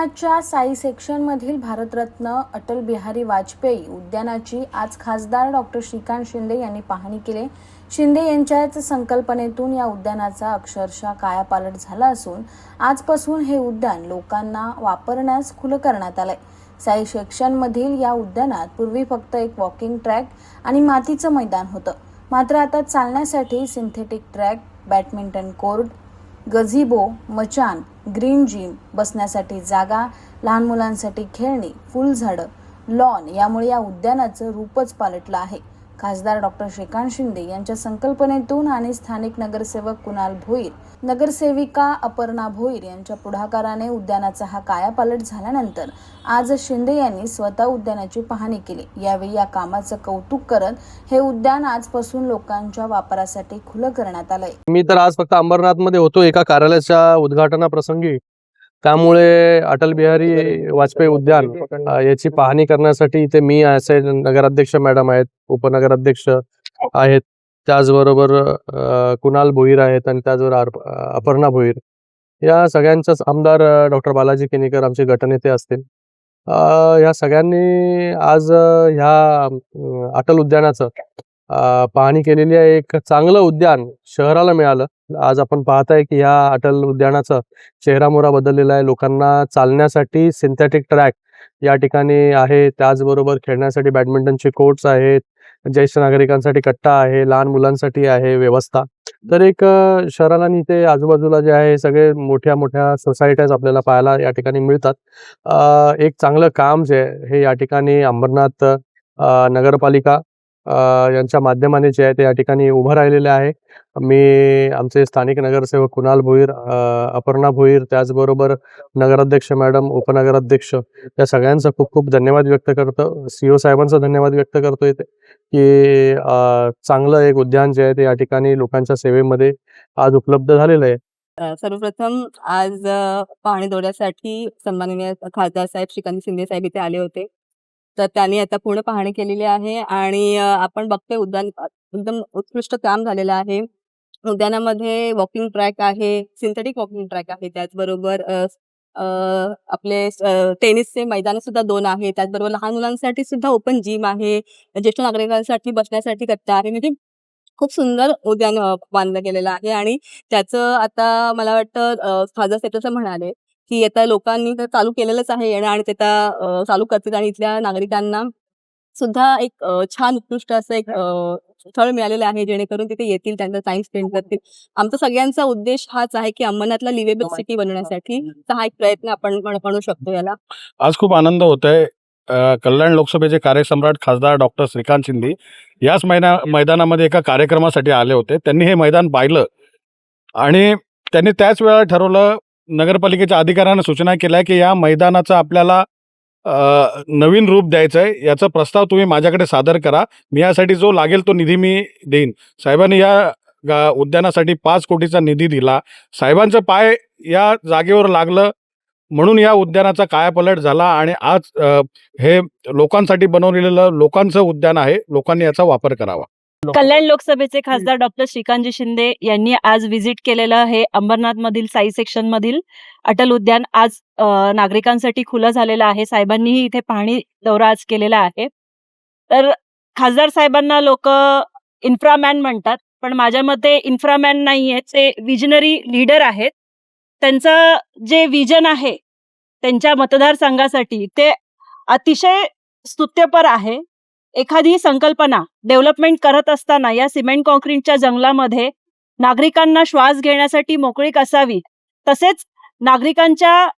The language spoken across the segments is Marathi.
उद्यानाच्या साई सेक्शनमधील भारतरत्न अटल बिहारी वाजपेयी उद्यानाची आज खासदार डॉक्टर श्रीकांत शिंदे यांनी पाहणी केली। शिंदे यांच्याच संकल्पनेतून या उद्यानाचा अक्षरशः कायापालट झाला असून आजपासून हे उद्यान लोकांना वापरण्यास खुलं करण्यात आलंय। साई सेक्शनमधील या उद्यानात पूर्वी फक्त एक वॉकिंग ट्रॅक आणि मातीचं मैदान होतं, मात्र आता चालण्यासाठी सिंथेटिक ट्रॅक, बॅडमिंटन कोर्ट, गझिबो, मचान, ग्रीन जिम, बसण्यासाठी जागा, लहान मुलांसाठी खेळणी, फुलझाडं, लॉन यामुळे या उद्यानाचं रूपच पालटलं आहे। खासदार डॉक्टर श्रीकांत शिंदे यांच्या संकल्पनेतून आणि स्थानिक नगरसेवक कुणाल भोईर, नगरसेविका अपर्णा भोईर यांच्या पुढाकाराने उद्यानाचा हा कायापालट झाल्यानंतर आज शिंदे यांनी स्वतः उद्यानाची पाहणी केली। यावेळी या कामाचं कौतुक करत हे उद्यान आजपासून लोकांच्या वापरासाठी खुलं करण्यात आलंय। मी तर आज फक्त अंबरनाथमध्ये होतो एका कार्यालयाच्या उद्घाटनाप्रसंगी, त्यामुळे अटल बिहारी वाजपेयी उद्यान याची पाहणी करण्यासाठी इथे मी असे नगराध्यक्ष मॅडम आहेत, उपनगराध्यक्ष आहेत, त्याचबरोबर कुणाल भोईर आहेत आणि त्याचबरोबर अपर्णा भोईर, या सगळ्यांचाच आमदार डॉक्टर बालाजी केनीकर आमचे गटनेते असतील, या सगळ्यांनी आज ह्या अटल उद्यानाचं पाहणी केलेली आहे। एक चांगलं उद्यान शहराला मिळालं। आज आपण पाहताय की ह्या अटल उद्यानाचा चेहरामोहरा बदललेला आहे। लोकांना चालण्यासाठी सिंथेटिक ट्रॅक या ठिकाणी आहे, त्याचबरोबर खेळण्यासाठी बॅडमिंटनचे कोर्ट्स आहेत, ज्येष्ठ नागरिकांसाठी कट्टा आहे, लहान मुलांसाठी आहे व्यवस्था। तर एक शहराला आणि इथे आजूबाजूला जे आहे सगळे मोठ्या मोठ्या सोसायट्याज आपल्याला पाहायला या ठिकाणी मिळतात। एक चांगलं काम जे आहे हे या ठिकाणी अंबरनाथ नगरपालिका यांच्या माध्यमाने जे आहे ते या ठिकाणी उभं राहिलेले आहे। मी आमचे स्थानिक नगरसेवक कुणाल भोईर, अपर्णा भोईर, त्याचबरोबर नगराध्यक्ष मॅडम, उपनगराध्यक्ष या सगळ्यांचा खूप खूप धन्यवाद व्यक्त करतो। सीओ साहेबांचा धन्यवाद व्यक्त करतो इथे की चांगलं एक उद्यान जे आहे ते या ठिकाणी लोकांच्या सेवेमध्ये आज उपलब्ध झालेलं आहे। सर्वप्रथम आज पाहणी दौऱ्यासाठी सन्माननीय खासदार साहेब श्रीकांत शिंदे साहेब इथे आले होते, तर त्यांनी आता पूर्ण पाहणी केलेली आहे आणि आपण बघतोय उद्यान एकदम उत्कृष्ट काम झालेलं आहे। उद्यानामध्ये वॉकिंग ट्रॅक आहे, सिंथेटिक वॉकिंग ट्रॅक आहे, त्याचबरोबर आपले टेनिसचे मैदान सुद्धा 2 आहे, त्याचबरोबर लहान मुलांसाठी सुद्धा ओपन जिम आहे, ज्येष्ठ नागरिकांसाठी बसण्यासाठी कट्टा आहे। म्हणजे खूप सुंदर उद्यान बांधलं गेलेलं आहे आणि त्याचं आता मला वाटतं खासदार साहेब असं म्हणाले की आता लोकांनी तर चालू केलेलंच आहे येणं आणि ते आता चालू करतील आणि इथल्या नागरिकांना सुद्धा एक छान उत्कृष्ट असं एक स्थळ मिळालेलं आहे, जेणेकरून तिथे येतील, त्यांचा टाइम स्पेंड करतील। आमचा सगळ्यांचा उद्देश हाच आहे की अंबरनाथला लिव्हेबल सिटी बनवण्यासाठी हा एक प्रयत्न आपण म्हणू शकतो याला। आज खूप आनंद होत आहे। कल्याण लोकसभेचे कार्यसम्राट खासदार डॉक्टर श्रीकांत शिंदे याच मैदानामध्ये एका कार्यक्रमासाठी आले होते। त्यांनी हे मैदान पाहिलं आणि त्यांनी त्याच वेळेला ठरवलं, नगरपालिकेच्या अधिकाऱ्यांना सूचना केल्या की या मैदानाचं आपल्याला नवीन रूप द्यायचं आहे, याचा प्रस्ताव तुम्ही माझ्याकडे सादर करा, मी यासाठी जो लागेल तो निधी मी देईन। साहेबांनी या उद्यानासाठी 5 कोटीचा निधी दिला। साहेबांचं पाय या जागेवर लागलं म्हणून या उद्यानाचा कायापालट झाला आणि आज हे लोकांसाठी बनवलेलं लोकांचं उद्यान आहे, लोकांनी याचा वापर करावा। कल्याण लोकसभेचे खासदार डॉक्टर श्रीकांतजी शिंदे यांनी आज व्हिजिट केलेलं हे अंबरनाथ मधील साई सेक्शन मधील अटल उद्यान आज नागरिकांसाठी खुलं झालेलं आहे। साहेबांनीही इथे पाहणी दौरा आज केलेला आहे। तर खासदार साहेबांना लोक इन्फ्रामॅन म्हणतात, पण माझ्या मते इन्फ्रामॅन नाहीये, ते विजनरी लीडर आहेत। त्यांचं जे विजन आहे त्यांच्या मतदारसंघासाठी ते अतिशय स्तुत्यपर आहे। एखादी संकल्पना डेव्हलपमेंट करत असताना या सिमेंट कॉन्क्रीटच्या जंगलामध्ये नागरिकांना श्वास घेण्यासाठी मोकळीक असावी, तसेच नागरिकांच्या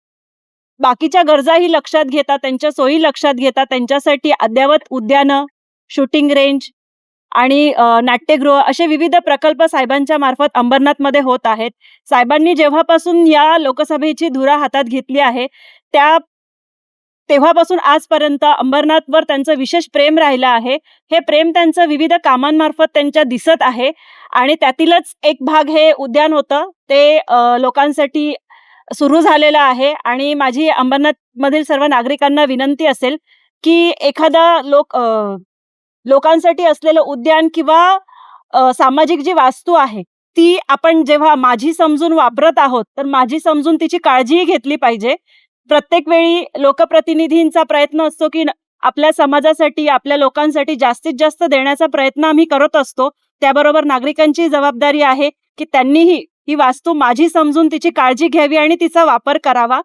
बाकीच्या गरजाही लक्षात घेता, त्यांच्या सोयी लक्षात घेता त्यांच्यासाठी अद्ययावत उद्यानं, शूटिंग रेंज आणि नाट्यगृह असे विविध प्रकल्प साहेबांच्या मार्फत अंबरनाथमध्ये होत आहेत। साहेबांनी जेव्हापासून या लोकसभेची धुरा हातात घेतली आहे तेव्हापासून आजपर्यंत अंबरनाथवर त्यांचं विशेष प्रेम राहिलं आहे। हे प्रेम त्यांचं विविध कामांमार्फत त्यांच्या दिसत आहे आणि त्यातीलच एक भाग हे उद्यान होतं, ते लोकांसाठी सुरू झालेलं आहे। आणि माझी अंबरनाथमधील सर्व नागरिकांना विनंती असेल की एखादा लोकांसाठी असलेलं उद्यान किंवा सामाजिक जी वास्तू आहे ती आपण जेव्हा माझी समजून वापरत आहोत, तर माझी समजून तिची काळजीही घेतली पाहिजे। प्रत्येक वेळी लोकप्रतिनिधींचा प्रयत्न असतो की आपल्या समाजासाठी, आपल्या लोकांसाठी जास्तीत जास्त देण्याचा प्रयत्न आम्ही करत असतो. त्याबरोबर नागरिकांची जबाबदारी आहे की त्यांनीही ही वास्तू माझी समजून तिची काळजी घ्यावी आणि तिचा वापर करावा.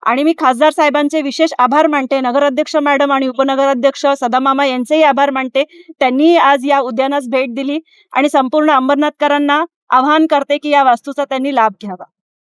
आणि मी खासदार साहेबांचे विशेष आभार मानते. नगराध्यक्ष मॅडम आणि उपनगराध्यक्ष सदामामा यांचेही आभार मानते. त्यांनीही आज या उद्यानास भेट दिली आणि संपूर्ण अंबरनाथकरांना आवाहन करते की या वास्तूचा त्यांनी लाभ घ्यावा.